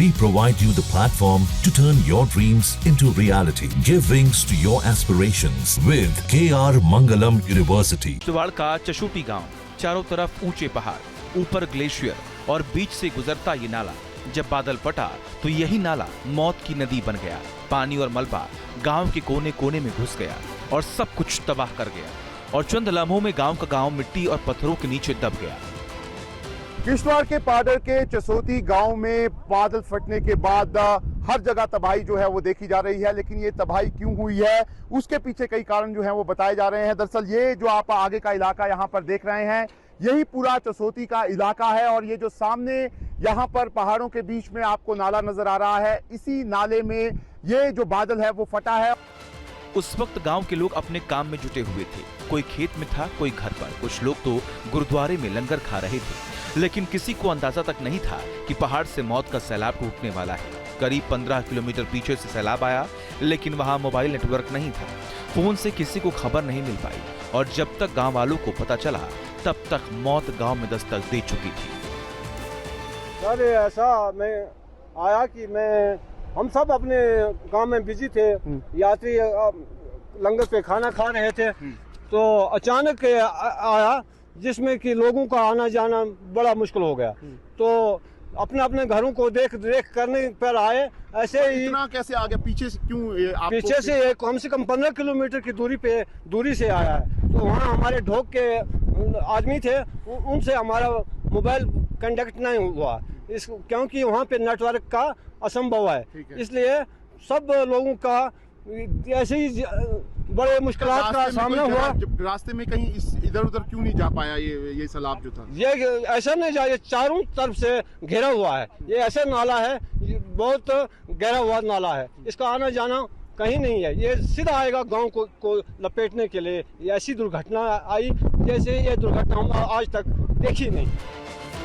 We provide you the platform to turn your dreams into reality. Give wings to your aspirations with KR Mangalam University. Kishtwar का चशोटी गांव, चारों तरफ ऊंचे पहाड़, ऊपर ग्लेशियर और बीच से गुजरता ये नाला। जब बादल फटा तो यही नाला मौत की नदी बन गया। पानी और मलबा गांव के कोने कोने में घुस गया और सब कुछ तबाह कर गया और चंद लम्हों में गांव का गांव मिट्टी और पत्थरों के नीचे दब गया। किश्तवाड़ के पाडर के चसोती गांव में बादल फटने के बाद हर जगह तबाही जो है वो देखी जा रही है, लेकिन ये तबाही क्यों हुई है उसके पीछे कई कारण जो हैं वो बताए जा रहे हैं। दरअसल ये जो आप आगे का इलाका यहाँ पर देख रहे हैं यही पूरा चसोती का इलाका है और ये जो सामने यहाँ पर पहाड़ों के बीच में आपको नाला नजर आ रहा है, इसी नाले में ये जो बादल है वो फटा है। उस वक्त गांव के लोग अपने काम में जुटे हुए थे। कोई खेत में था, कोई घर पर, कुछ लोग तो गुरुद्वारे में लंगर खा रहे थे। लेकिन किसी को अंदाजा तक नहीं था कि पहाड़ से मौत का सैलाब टूटने वाला है। करीब 15 किलोमीटर पीछे से सैलाब आया, लेकिन वहां मोबाइल नेटवर्क नहीं था। फोन से किसी को खबर नहीं मिल पाई और जब तक गांव वालों को पता चला तब तक मौत गांव में दस्तक दे चुकी थी। सर ऐसा मैं आया कि हम सब अपने गांव में बिजी थे, यात्री लंगर पे खाना खा रहे थे, तो अचानक आया जिसमें कि लोगों का आना जाना बड़ा मुश्किल हो गया। तो अपने अपने घरों को देख करने पर आए। ऐसे ही इतना कैसे आ गया? पीछे से क्यों? पीछे से कम 15 किलोमीटर की दूरी से आया है। तो वहाँ हमारे ढोक के आदमी थे, उनसे हमारा मोबाइल कांटेक्ट नहीं हुआ क्योंकि वहाँ पे नेटवर्क का असंभव है। इसलिए सब लोगों का ऐसे ही बड़े मुश्किलात का सामना हुआ। रास्ते में कहीं इधर उधर क्यों नहीं जा पाया ये सैलाब जो था? ये ऐसा नहीं जाए, चारों तरफ से घेरा हुआ है। ये ऐसा नाला है, बहुत गहरा हुआ नाला है, इसका आना जाना कहीं नहीं है। ये सीधा आएगा गांव को लपेटने के लिए। ऐसी दुर्घटना आई जैसे ये दुर्घटना हम आज तक देखी नहीं।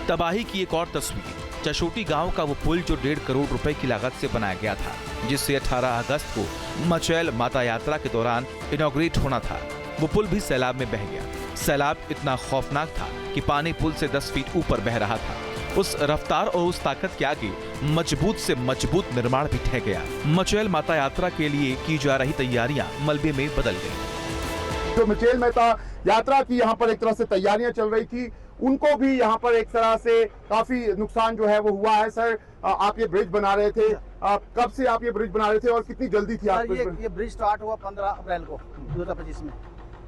तबाही की एक और तस्वीर, चशोटी गांव का वो पुल जो 1.5 करोड़ रुपए की लागत से बनाया गया था, जिससे 18 अगस्त को मचैल माता यात्रा के दौरान इनॉग्रेट होना था। वो पुल भी सैलाब में बह गया। सैलाब इतना खौफनाक था कि पानी पुल से 10 फीट ऊपर बह रहा था। उस रफ्तार और उस ताकत के आगे मजबूत से मजबूत निर्माण भी ठह गया। मचैल माता यात्रा के लिए की जा रही तैयारियां मलबे में बदल गई। जो मचैल माता यात्रा की यहाँ पर एक तरह से तैयारियां चल रही थी, उनको भी यहाँ पर एक तरह से काफी नुकसान जो है वो हुआ है। सर, आप ये ब्रिज बना रहे थे, कब से आप ये ब्रिज बना रहे थे और कितनी जल्दी थी आपको? ये ब्रिज स्टार्ट हुआ 15 अप्रैल को 2025 में।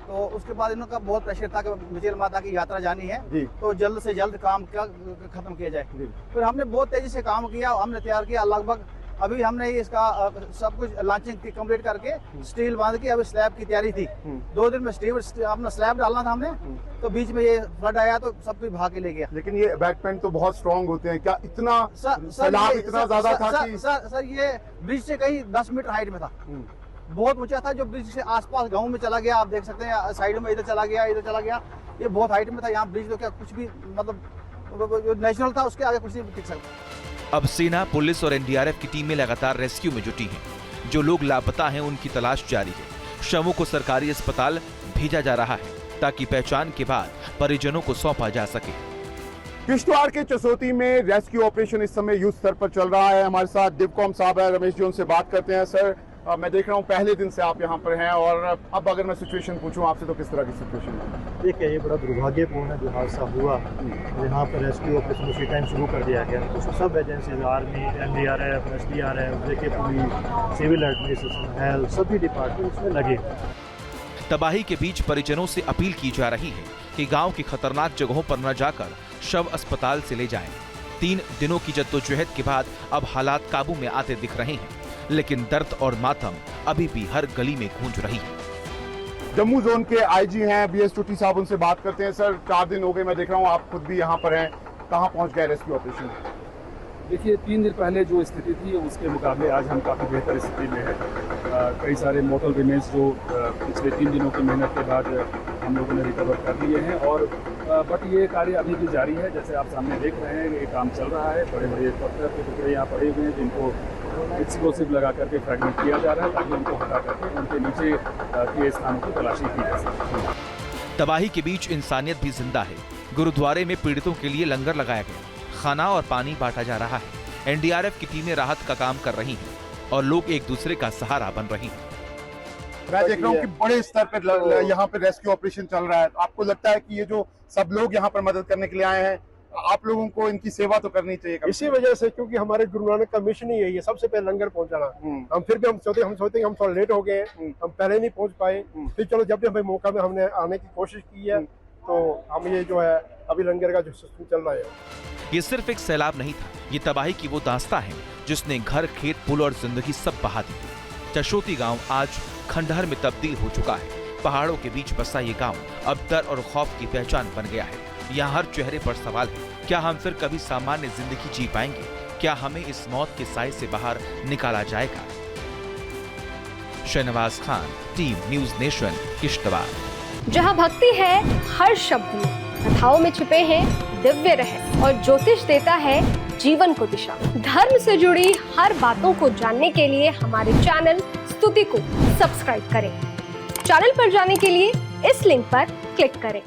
तो उसके बाद इनका बहुत प्रेशर था कि मचैल माता की यात्रा जानी है, तो जल्द से जल्द काम खत्म किया जाए। फिर हमने बहुत तेजी से काम किया, हमने तैयार किया। लगभग अभी हमने इसका सब कुछ लॉन्चिंग कंप्लीट करके स्टील बांध के अभी स्लैब की तैयारी थी। 2 दिन में अपना स्लैब डालना था हमने, तो बीच में ये फ्लड आया तो सब कुछ भाग के ले गया। लेकिन ये बैकपेंट तो बहुत स्ट्रॉन्ग होते हैं, क्या इतना सैलाब इतना ज्यादा था कि? सर ये ब्रिज से कहीं 10 मीटर हाइट में था, बहुत ऊंचा था। जो ब्रिज से आसपास गाँव में चला गया, आप देख सकते हैं साइड में, इधर चला गया, इधर चला गया। ये बहुत हाइट में था। यहाँ ब्रिज तो क्या कुछ भी मतलब जो नेशनल था उसके आगे कुछ नहीं टिक सकता। अब सेना, पुलिस और एनडीआरएफ की टीमें लगातार रेस्क्यू में जुटी हैं। जो लोग लापता हैं उनकी तलाश जारी है। शवों को सरकारी अस्पताल भेजा जा रहा है ताकि पहचान के बाद परिजनों को सौंपा जा सके। किश्तवाड़ के चसोती में रेस्क्यू ऑपरेशन इस समय युद्ध स्तर पर चल रहा है। हमारे साथ डिवकॉम साहब है, रमेश जी, उनसे बात करते हैं। सर, मैं देख रहा हूँ पहले दिन से आप यहाँ पर हैं और अब अगर मैं सिचुएशन पूछूं आपसे तो किस तरह की सिचुएशन है? देखिए, ये बड़ा दुर्भाग्यपूर्ण है जो हादसा हुआ। यहाँ पर रेस्क्यू ऑपरेशन उसी टाइम शुरू कर दिया गया। तो सब agencies, army, NDRF, SDRF, JK police, civil administration, health, सभी डिपार्टमेंट इसमें लगे। तबाही के बीच परिजनों से अपील की जा रही है कि गांव की खतरनाक जगहों पर न जाकर शव अस्पताल से ले जाएं। 3 दिनों की जद्दोजहद के बाद अब हालात काबू में आते दिख रहे हैं, लेकिन दर्द और मातम अभी भी हर गली में गूंज रही है। जम्मू जोन के आईजी हैं बीएस टूटी साहब, उनसे बात करते हैं। सर, 4 दिन हो गए, मैं देख रहा हूँ आप खुद भी यहाँ पर हैं, कहाँ पहुँच गया रेस्क्यू ऑपरेशन? देखिए, 3 दिन पहले जो स्थिति थी उसके मुकाबले आज हम काफ़ी बेहतर स्थिति में है। कई सारे मोटल रिमेन्स जो पिछले 3 दिनों की मेहनत के बाद हम लोगों ने रिकवर कर लिए हैं और बट ये कार्य अभी भी जारी है। जैसे आप सामने देख रहे हैं, ये काम चल रहा है। बड़े बड़े पत्थर के टुकड़े यहाँ पड़े हुए हैं जिनको एक्सप्लोसिव लगा करके फ्रैगमेंट किया जा रहा है ताकि उनको हटा करके उनके नीचे के स्थानों की तलाशी की जा सके। तबाही के बीच इंसानियत भी जिंदा है। गुरुद्वारे में पीड़ितों के लिए लंगर लगाया गया, खाना और पानी बांटा जा रहा है। एनडीआरएफ की टीमें राहत का काम कर रही हैं और लोग एक दूसरे का सहारा बन रही हैं। मैं देख रहा हूँ कि बड़े स्तर पर यहाँ पे रेस्क्यू ऑपरेशन चल रहा है। आपको लगता है कि ये जो सब लोग यहाँ पर मदद करने के लिए आए हैं, आप लोगों को इनकी सेवा तो करनी चाहिए? इसी वजह से, क्योंकि हमारे गुरु नानक का मिशन ही यही है, सबसे पहले लंगर पहुंचाना। हम फिर भी हम सोचते हम थोड़ा लेट हो गए हैं, हम पहले नहीं पहुंच पाए। फिर चलो, जब भी हमें मौका में हमने आने की कोशिश की है, तो हम ये जो है अभी लंगर का जो सिस्टम चल रहा है। ये सिर्फ एक सैलाब नहीं था, ये तबाही की वो दास्तां है जिसने घर, खेत, पुल और जिंदगी सब बहा दी। चशोती गांव आज खंडहर में तब्दील हो चुका है। पहाड़ों के बीच बसा ये गांव अब डर और खौफ की पहचान बन गया है। यहाँ हर चेहरे पर सवाल है, क्या हम फिर कभी सामान्य जिंदगी जी पाएंगे? क्या हमें इस मौत के साए से बाहर निकाला जाएगा? Shahnawaz Khan, team news nation, Kishtwar. जहाँ भक्ति है हर शब्द में, कथाओं में छुपे हैं दिव्य रहस्य और ज्योतिष देता है जीवन को दिशा। धर्म से जुड़ी हर बातों को जानने के लिए हमारे चैनल स्तुति को सब्सक्राइब करें। चैनल पर जाने के लिए इस लिंक पर क्लिक करें।